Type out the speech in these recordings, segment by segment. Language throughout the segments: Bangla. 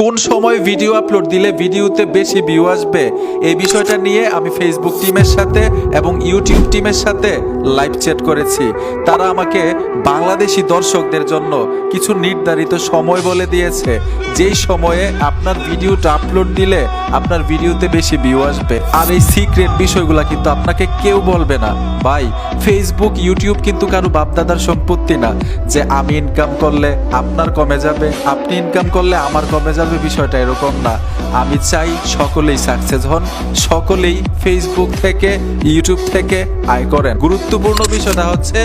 কোন সময় ভিডিও আপলোড দিলে ভিডিওতে বেশি ভিউ আসবে এই বিষয়টা নিয়ে আমি ফেসবুক টিমের সাথে এবং ইউটিউব টিমের সাথে লাইভ চ্যাট করেছি। তারা আমাকে বাংলাদেশি দর্শকদের জন্য কিছু নির্ধারিত সময় বলে দিয়েছে, যেই সময়ে আপনার ভিডিওটা আপলোড দিলে আপনার ভিডিওতে বেশি ভিউ আসবে। আর এই সিক্রেট বিষয়গুলো কিন্তু আপনাকে কেউ বলবে না ভাই। ফেসবুক ইউটিউব কিন্তু কারো বাপদাদার সম্পত্তি না যে আমি ইনকাম করলে আপনার কমে যাবে, আপনি ইনকাম করলে আমার কমে যাবে। বিষয়টা এরকম না। আমি চাই সকলেই সাকসেস হন, সকলেই ফেসবুক থেকে ইউটিউব থেকে আয় করেন। গুরুত্বপূর্ণ বিষয়টা হচ্ছে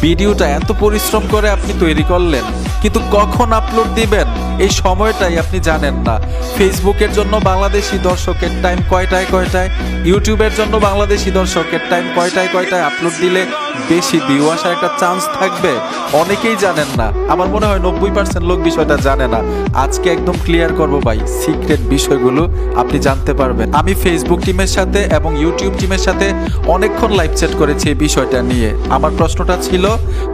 ভিডিওটা এত পরিশ্রম করে আপনি তৈরি করলেন, কিন্তু কখন আপলোড দিবেন এই সময়টাই আপনি জানেন না। ফেসবুকের জন্য বাংলাদেশি দর্শকের টাইম কয়টায়, ইউটিউবের জন্য বাংলাদেশি দর্শকের টাইম কয়টায় আপলোড দিলে বেশি ভিউ আসার একটা চান্স থাকবে অনেকেই জানেন না। আমার মনে হয় 90% লোক বিষয়টা জানে না। আজকে একদম ক্লিয়ার করবো ভাই, সিক্রেট বিষয়গুলো আপনি জানতে পারবেন। আমি ফেসবুক টিমের সাথে এবং ইউটিউব টিমের সাথে অনেকক্ষণ লাইভ চ্যাট করেছি এই বিষয়টা নিয়ে। আমার প্রশ্নটা ছিল,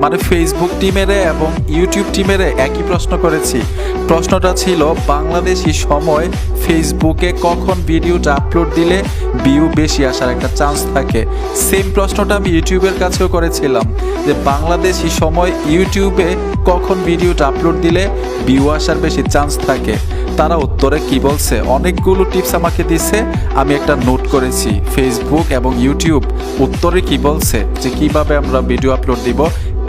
মানে ফেসবুক টিমেরে এবং ইউটিউব টিমেরে একই প্রশ্ন করেছি। প্রশ্নটা ছিল বাংলাদেশি সময় ফেসবুকে কখন ভিডিওটা আপলোড দিলে ভিউ বেশি আসার একটা চান্স থাকে। সেম প্রশ্নটা আমি ইউটিউবের কাছেও করেছিলাম যে বাংলাদেশি সময় ইউটিউবে কখন ভিডিওটা আপলোড দিলে ভিউ আসার বেশি চান্স থাকে। তারা উত্তরে কি বলছে, অনেকগুলো টিপস আমাকে দিছে, আমি একটা নোট করেছি। ফেসবুক এবং ইউটিউব উত্তরে কি বলছে যে কিভাবে আমরা ভিডিও আপলোড দিব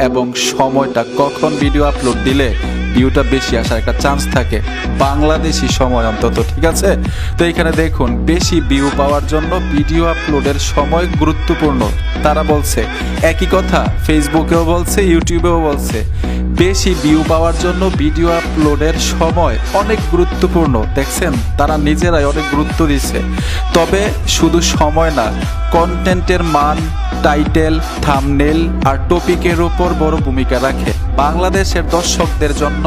এবং সময়টা কখন ভিডিও আপলোড দিলে ভিউটা বেশি আসার একটা চান্স থাকে বাংলাদেশি সময় অন্তত, ঠিক আছে? তো এখানে দেখুন, বেশি ভিউ পাওয়ার জন্য ভিডিও আপলোডের সময় গুরুত্বপূর্ণ। তারা বলছে একই কথা, ফেসবুকেও বলছে ইউটিউবেও বলছে, বেশি ভিউ পাওয়ার জন্য ভিডিও আপলোডের সময় অনেক গুরুত্বপূর্ণ। দেখছেন, তারা নিজেরাই অনেক গুরুত্ব দিচ্ছে। তবে শুধু সময় না, কন্টেন্টের মান, টাইটেল, থাম্বনেল আর টপিকের উপর বড় ভূমিকা রাখে। বাংলাদেশের দর্শকদের জন্য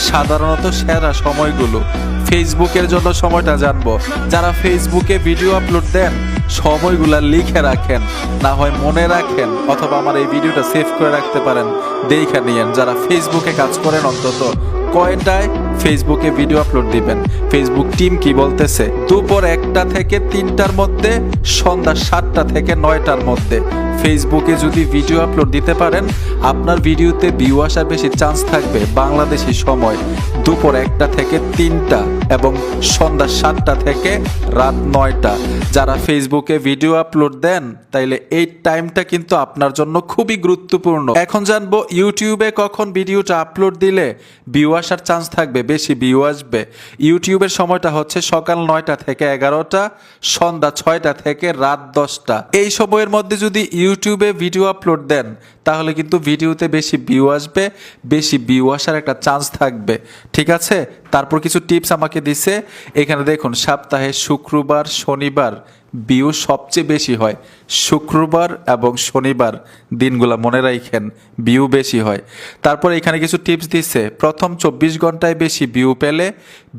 সাধারণত সেরা সময়গুলো। ফেসবুকের জন্য সময়টা জানবো, যারা ফেসবুকে ভিডিও আপলোড দেন সময়গুলা লিখে রাখেন, না হয় মনে রাখেন, অথবা আমার এই ভিডিওটা সেভ করে রাখতে পারেন, দেখে নিয়েন। যারা ফেসবুকে কাজ করেন অন্তত কয়টায় ফেসবুকে ভিডিও আপলোড দিবেন। ফেসবুক টিম কি বলতেছে, দুপুর 1টা থেকে 3টার মধ্যে, সন্ধ্যা 7টা থেকে 9টার মধ্যে ফেসবুকে যদি ভিডিও আপলোড দিতে পারেন আপনার ভিডিওতে ভিউ আসার বেশি চান্স থাকবে বাংলাদেশি সময় দুপুর 1টা থেকে 3টা এবং সন্ধ্যা 7টা থেকে রাত 9টা। যারা ফেসবুকে ভিডিও আপলোড দেন তাইলে এই টাইমটা কিন্তু আপনার জন্য খুবই গুরুত্বপূর্ণ। এখন জানবো ইউটিউবে কখন ভিডিওটা আপলোড দিলে ভিউ আসার চান্স থাকবে, বেশি ভিউ আসবে। ইউটিউবের সময়টা হচ্ছে সকাল 9টা থেকে 11টা, সন্ধ্যা 6টা থেকে রাত 10টা। এই সময়ের মধ্যে যদি ইউটিউবে ভিডিও আপলোড দেন তাহলে কিন্তু ভিডিওতে বেশি ভিউ আসবে, বেশি ভিউ আসার একটা চান্স থাকবে, ঠিক আছে? তারপর কিছু টিপস আমাকে দিছে। এখানে দেখুন, সপ্তাহে শুক্রবার শনিবার ভিউ সবচেয়ে বেশি হয়। শুক্রবার এবং শনিবার দিনগুলো মনে রাখেন, ভিউ বেশি হয়। তারপর এখানে কিছু টিপস দিচ্ছে, প্রথম 24 ঘন্টায় বেশি ভিউ পেলে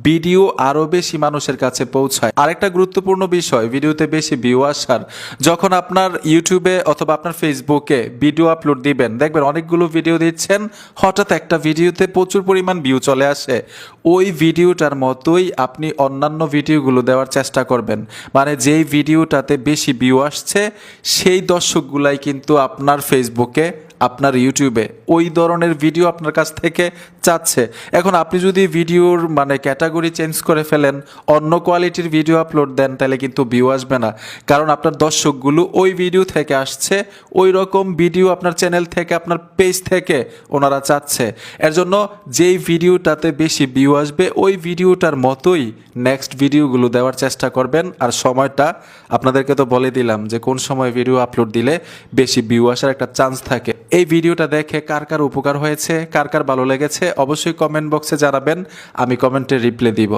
ভিডিও আরও বেশি মানুষের কাছে পৌঁছায়। আরেকটা গুরুত্বপূর্ণ বিষয় ভিডিওতে বেশি ভিউ আসার, যখন আপনার ইউটিউবে অথবা আপনার ফেসবুকে ভিডিও আপলোড দিবেন, দেখবেন অনেকগুলো ভিডিও দিচ্ছেন, হঠাৎ একটা ভিডিওতে প্রচুর পরিমাণ ভিউ চলে আসে। ওই ভিডিওটার মতোই আপনি অন্যান্য ভিডিওগুলো দেওয়ার চেষ্টা করবেন। মানে যেই ভিডিওটাতে বেশি ভিউ আসছে সেই দর্শকগুলাই কিন্তু আপনার ফেসবুকে, আপনার ইউটিউবে ওই ধরনের ভিডিও আপনার কাছ থেকে চাচ্ছে। এখন আপনি যদি ভিডিওর মানে ক্যাটাগরি চেঞ্জ করে ফেলেন, অন্য কোয়ালিটির ভিডিও আপলোড দেন, তাহলে কিন্তু ভিউ আসবে না। কারণ আপনার দর্শকগুলো ওই ভিডিও থেকে আসছে, ওই রকম ভিডিও আপনার চ্যানেল থেকে, আপনার পেজ থেকে ওনারা চাচ্ছে। এর জন্য যেই ভিডিওটাতে বেশি ভিউ আসবে ওই ভিডিওটার মতোই নেক্সট ভিডিওগুলো দেওয়ার চেষ্টা করবেন। আর সময়টা আপনাদেরকে তো বলে দিলাম যে কোন সময় ভিডিও আপলোড দিলে বেশি ভিউ আসার একটা চান্স থাকে। এই ভিডিওটা দেখে কার কার উপকার হয়েছে, কার কার ভালো লেগেছে অবশ্যই কমেন্ট বক্সে জানাবেন, আমি কমেন্টে রিপ্লাই দিব।